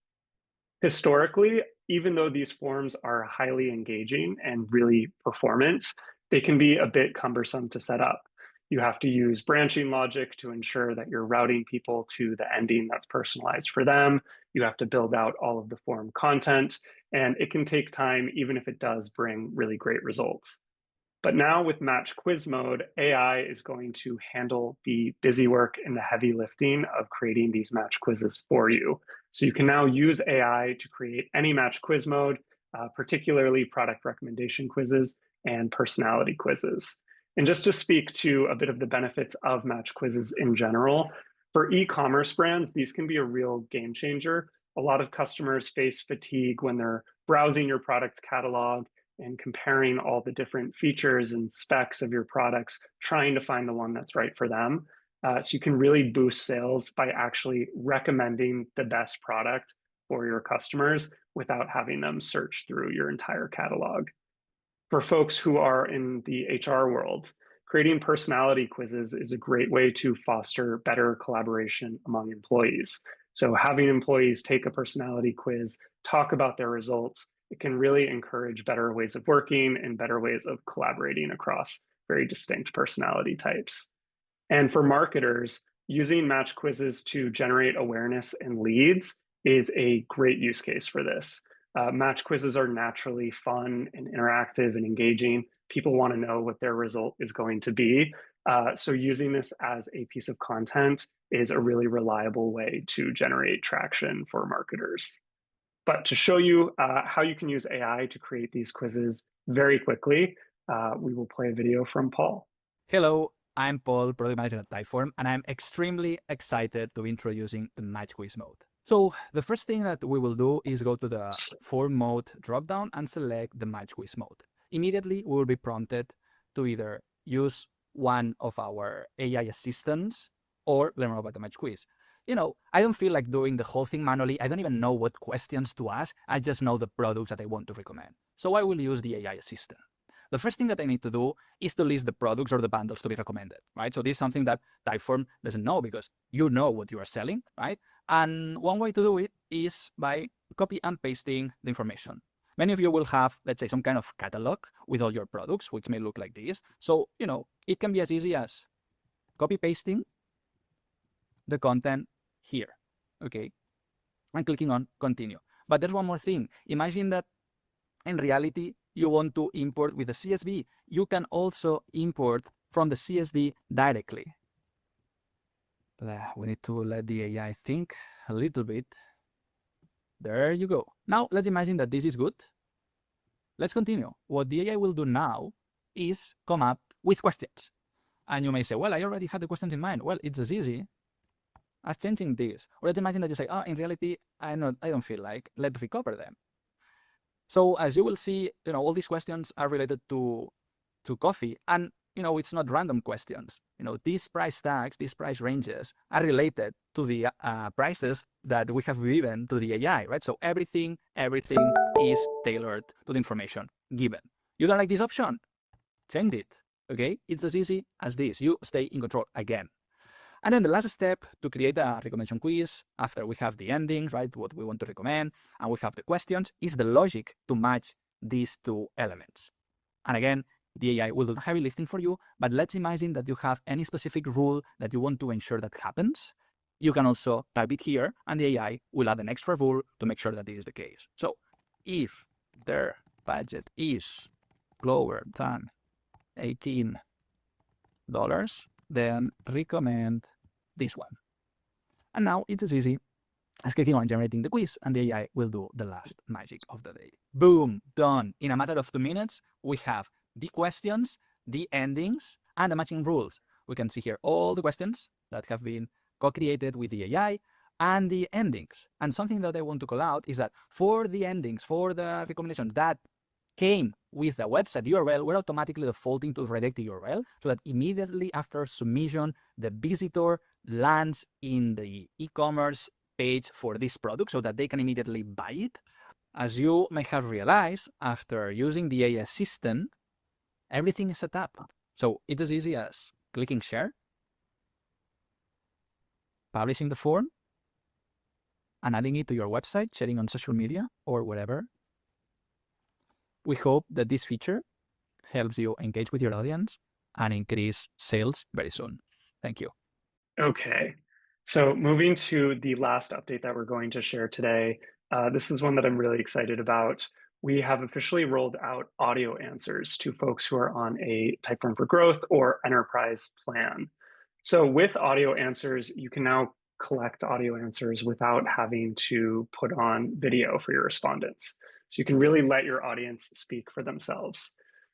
Historically, even though these forms are highly engaging and really performant, they can be a bit cumbersome to set up. You have to use branching logic to ensure that you're routing people to the ending that's personalized for them. You have to build out all of the form content, and it can take time, even if it does bring really great results. But now with match quiz mode, AI is going to handle the busy work and the heavy lifting of creating these match quizzes for you. So you can now use AI to create any match quiz mode, particularly product recommendation quizzes and personality quizzes. And just to speak to a bit of the benefits of match quizzes in general, for e-commerce brands, these can be a real game changer. A lot of customers face fatigue when they're browsing your product catalog and comparing all the different features and specs of your products, trying to find the one that's right for them. So you can really boost sales by actually recommending the best product for your customers without having them search through your entire catalog. For folks who are in the HR world, creating personality quizzes is a great way to foster better collaboration among employees. So having employees take a personality quiz, talk about their results, it can really encourage better ways of working and better ways of collaborating across very distinct personality types. And for marketers, using match quizzes to generate awareness and leads is a great use case for this. Match quizzes are naturally fun and interactive and engaging. People want to know what their result is going to be. So using this as a piece of content is a really reliable way to generate traction for marketers. But to show you how you can use AI to create these quizzes very quickly, we will play a video from Paul. Hello, I'm Paul, Product Manager at Typeform, and I'm extremely excited to be introducing the Match Quiz mode. So the first thing that we will do is go to the Form Mode dropdown and select the Match Quiz mode. Immediately, we will be prompted to either use one of our AI assistants or learn more about the Match Quiz. You know, I don't feel like doing the whole thing manually. I don't even know what questions to ask. I just know the products that I want to recommend. So I will use the AI assistant. The first thing that I need to do is to list the products or the bundles to be recommended, right? So this is something that Typeform doesn't know because you know what you are selling, right? And one way to do it is by copy and pasting the information. Many of you will have, let's say, some kind of catalog with all your products, which may look like this. So, you know, it can be as easy as copy pasting the content here, okay? And clicking on continue. But there's one more thing. Imagine that in reality, you want to import with the CSV. You can also import from the CSV directly. We need to let the AI think a little bit. There you go. Now, let's imagine that this is good. Let's continue. What the AI will do now is come up with questions. And you may say, well, I already had the questions in mind. Well, it's as easy as changing this. Or let's imagine that you say, oh, in reality, I don't feel like, let's recover them. So as you will see, you know, all these questions are related to coffee, and you know, it's not random questions. You know, these price tags, these price ranges are related to the prices that we have given to the AI, right? So everything is tailored to the information given. You don't like this option? Change it, okay? It's as easy as this. You stay in control again. And then the last step to create a recommendation quiz, after we have the endings, right, what we want to recommend, and we have the questions, is the logic to match these two elements. And again, the AI will do the heavy lifting for you, but let's imagine that you have any specific rule that you want to ensure that happens. You can also type it here, and the AI will add an extra rule to make sure that this is the case. So if their budget is lower than $18, then recommend this one. And now it's as easy as clicking on generating the quiz, and the AI will do the last magic of the day. Boom, done. In a matter of 2 minutes, we have the questions, the endings, and the matching rules. We can see here all the questions that have been co-created with the AI and the endings. And something that I want to call out is that for the endings, for the recommendations that came with the website URL, we're automatically defaulting to redirected URL so that immediately after submission, the visitor lands in the e-commerce page for this product so that they can immediately buy it. As you may have realized, after using the AI assistant, everything is set up. So it's as easy as clicking share, publishing the form, and adding it to your website, sharing on social media or wherever. We hope that this feature helps you engage with your audience and increase sales very soon. Thank you. Okay, so moving to the last update that we're going to share today, this is one that I'm really excited about. We have officially rolled out audio answers to folks who are on a Typeform for Growth or enterprise plan. So with audio answers, you can now collect audio answers without having to put on video for your respondents. So you can really let your audience speak for themselves.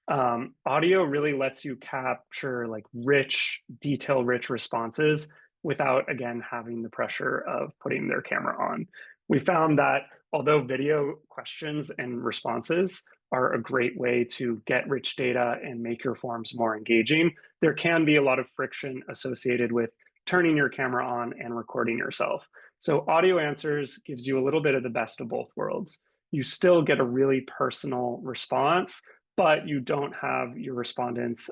Audio really lets you capture like rich, detail-rich responses without, again, having the pressure of putting their camera on. We found that although video questions and responses are a great way to get rich data and make your forms more engaging, there can be a lot of friction associated with turning your camera on and recording yourself. So audio answers gives you a little bit of the best of both worlds. You still get a really personal response, but you don't have your respondents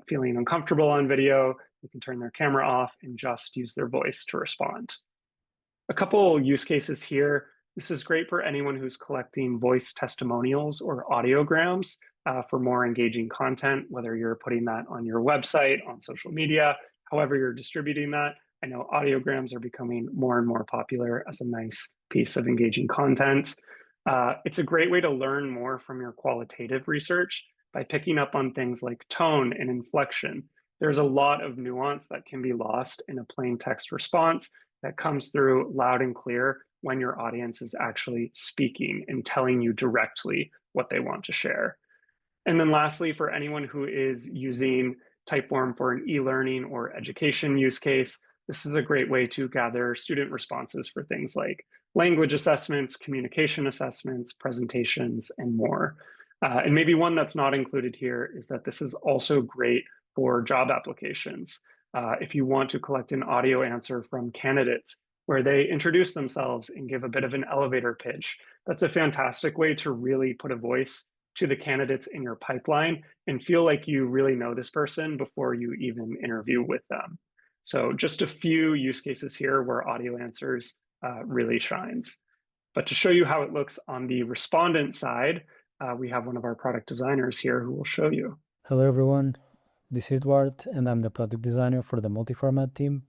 feeling uncomfortable on video. You can turn their camera off and just use their voice to respond. A couple use cases here. This is great for anyone who's collecting voice testimonials or audiograms for more engaging content, whether you're putting that on your website, on social media, however you're distributing that. I know audiograms are becoming more and more popular as a nice piece of engaging content. It's a great way to learn more from your qualitative research by picking up on things like tone and inflection. There's a lot of nuance that can be lost in a plain text response that comes through loud and clear when your audience is actually speaking and telling you directly what they want to share. And then lastly, for anyone who is using Typeform for an e-learning or education use case, this is a great way to gather student responses for things like language assessments, communication assessments, presentations, and more. And maybe one that's not included here is that this is also great for job applications. If you want to collect an audio answer from candidates where they introduce themselves and give a bit of an elevator pitch, that's a fantastic way to really put a voice to the candidates in your pipeline and feel like you really know this person before you even interview with them. So just a few use cases here where audio answers really shines. But to show you how it looks on the respondent side, we have one of our product designers here who will show you. Hello everyone, this is Eduard and I'm the product designer for the multi-format team.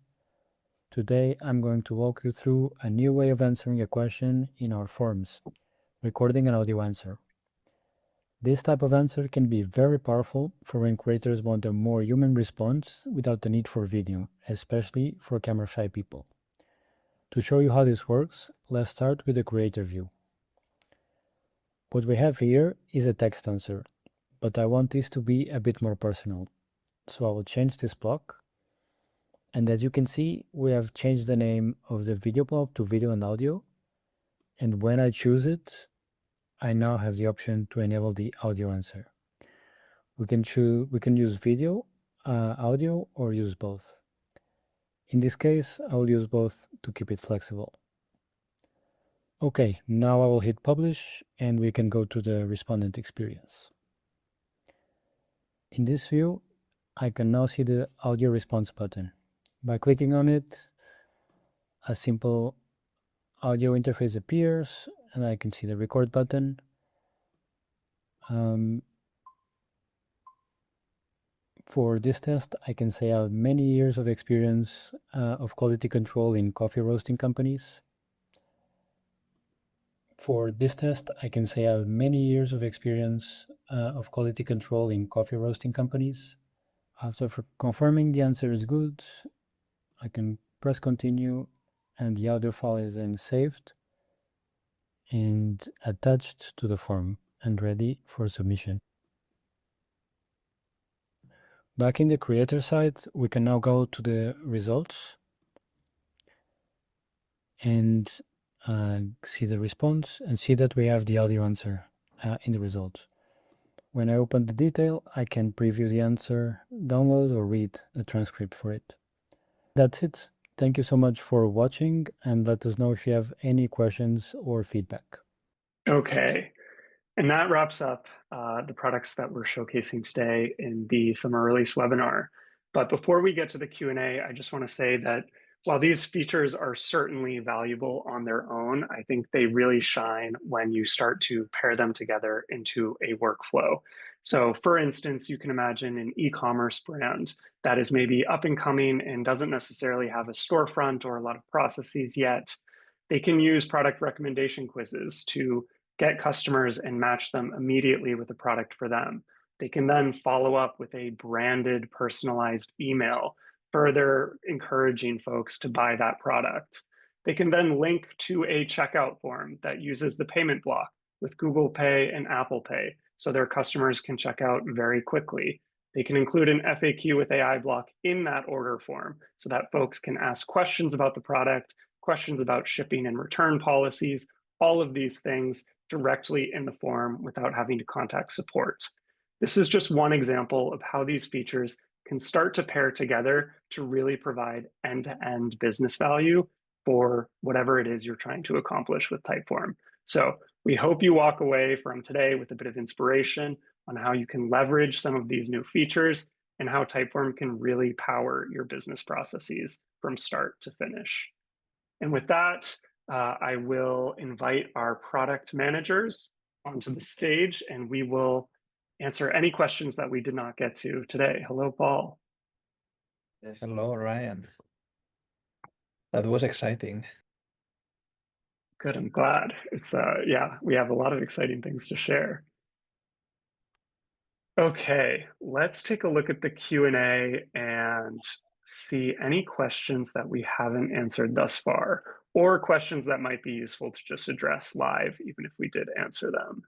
Today I'm going to walk you through a new way of answering a question in our forms, recording an audio answer. This type of answer can be very powerful for when creators want a more human response without the need for video, especially for camera-shy people. To show you how this works, let's start with the creator view. What we have here is a text answer, but I want this to be a bit more personal. So I will change this block. And as you can see, we have changed the name of the video block to video and audio. And when I choose it, I now have the option to enable the audio answer. We can use video, audio, or use both. In this case, I will use both to keep it flexible. Okay, now I will hit publish and we can go to the respondent experience. In this view, I can now see the audio response button. By clicking on it, a simple audio interface appears and I can see the record button. For this test, I can say I have many years of experience of quality control in coffee roasting companies. For this test, I can say I have many years of experience of quality control in coffee roasting companies. After confirming the answer is good, I can press continue and the audio file is then saved and attached to the form and ready for submission. Back in the creator side, we can now go to the results and see the response and see that we have the audio answer in the results. When I open the detail, I can preview the answer, download or read the transcript for it. That's it. Thank you so much for watching and let us know if you have any questions or feedback. Okay, and that wraps up the products that we're showcasing today in the summer release webinar. But before we get to the Q&A, I just want to say that while these features are certainly valuable on their own, I think they really shine when you start to pair them together into a workflow. So for instance, you can imagine an e-commerce brand that is maybe up and coming and doesn't necessarily have a storefront or a lot of processes yet. They can use product recommendation quizzes to get customers and match them immediately with a product for them. They can then follow up with a branded, personalized email, further encouraging folks to buy that product. They can then link to a checkout form that uses the payment block with Google Pay and Apple Pay, so their customers can check out very quickly. They can include an FAQ with AI block in that order form so that folks can ask questions about the product, questions about shipping and return policies, all of these things directly in the form without having to contact support. This is just one example of how these features can start to pair together to really provide end-to-end business value for whatever it is you're trying to accomplish with Typeform. So we hope you walk away from today with a bit of inspiration on how you can leverage some of these new features and how Typeform can really power your business processes from start to finish. And with that, I will invite our product managers onto the stage, and we will answer any questions that we did not get to today. Hello, Paul. Hello, Ryan. That was exciting. Good, I'm glad. It's yeah, we have a lot of exciting things to share. Okay, let's take a look at the Q&A and see any questions that we haven't answered thus far, or questions that might be useful to just address live, even if we did answer them.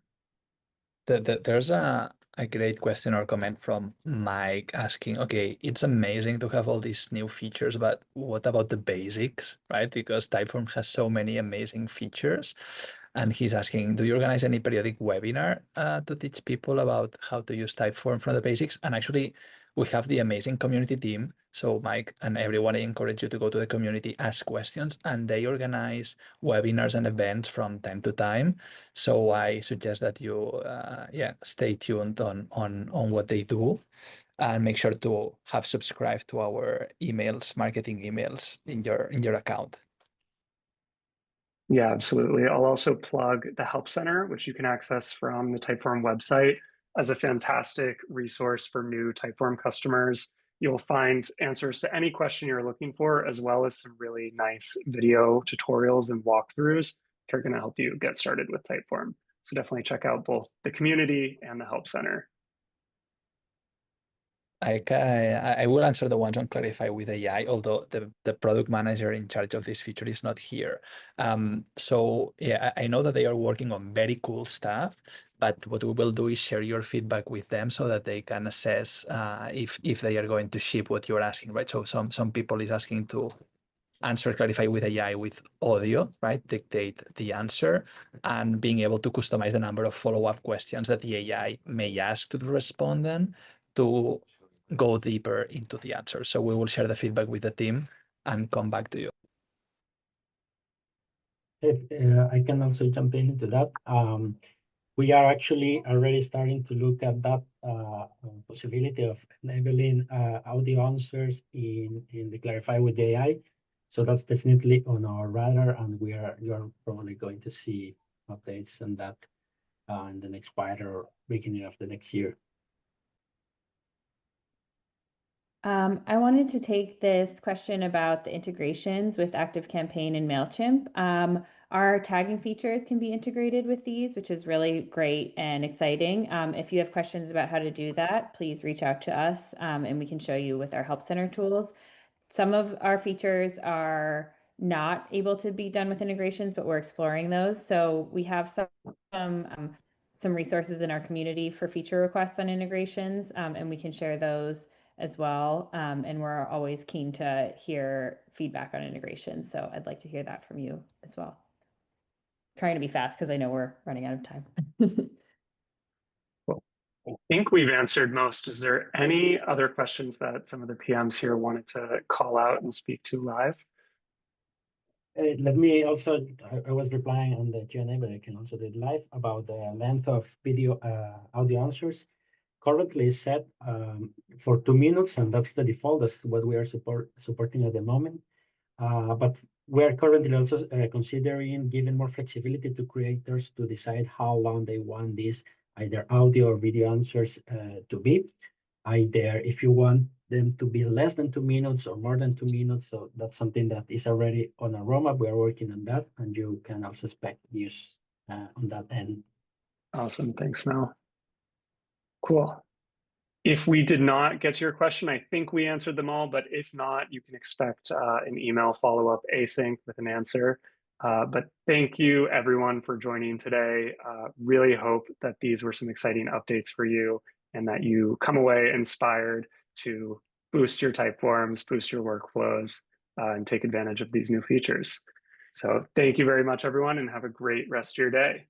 There's a great question or comment from Mike asking, okay, it's amazing to have all these new features, but what about the basics, right? Because Typeform has so many amazing features. And he's asking, do you organize any periodic webinar to teach people about how to use Typeform from the basics? And actually, we have the amazing community team. So Mike and everyone, I encourage you to go to the community, ask questions, and they organize webinars and events from time to time. So I suggest that you stay tuned on what they do, and make sure to have subscribed to our emails, marketing emails in your account. Yeah, absolutely. I'll also plug the Help Center, which you can access from the Typeform website as a fantastic resource for new Typeform customers. You'll find answers to any question you're looking for, as well as some really nice video tutorials and walkthroughs that are going to help you get started with Typeform. So definitely check out both the community and the Help Center. I will answer the ones on Clarify with AI, although the product manager in charge of this feature is not here. So yeah, I know that they are working on very cool stuff, but what we will do is share your feedback with them so that they can assess if they are going to ship what you're asking, right? So some people is asking to answer Clarify with AI with audio, right? Dictate the answer, and being able to customize the number of follow-up questions that the AI may ask to the respondent to go deeper into the answer. So we will share the feedback with the team and come back to you. I can also jump into that. We are actually already starting to look at that possibility of enabling audio answers in the Clarify with AI. So that's definitely on our radar, and you're probably going to see updates on that in the next quarter or beginning of the next year. I wanted to take this question about the integrations with ActiveCampaign and MailChimp. Our tagging features can be integrated with these, which is really great and exciting. If you have questions about how to do that, please reach out to us and we can show you with our Help Center tools. Some of our features are not able to be done with integrations, but we're exploring those. So we have some resources in our community for feature requests on integrations, and we can share those as well. And we're always keen to hear feedback on integration. So I'd like to hear that from you as well. Trying to be fast because I know we're running out of time. Well, I think we've answered most. Is there any other questions that some of the PMs here wanted to call out and speak to live? Let me also, I was replying on the Q&A, but I can also do it live about the length of video audio answers. Currently set for 2 minutes, and that's the default. That's what we are supporting at the moment. But we are currently also considering giving more flexibility to creators to decide how long they want these either audio or video answers to be. Either if you want them to be less than 2 minutes or more than 2 minutes. So that's something that is already on our roadmap. We are working on that, and you can also expect use on that end. Awesome. Thanks, Mel. Cool. If we did not get to your question, I think we answered them all, but if not, you can expect an email follow-up async with an answer. But thank you everyone for joining today. Really hope that these were some exciting updates for you and that you come away inspired to boost your Typeforms, boost your workflows, and take advantage of these new features. So thank you very much, everyone, and have a great rest of your day.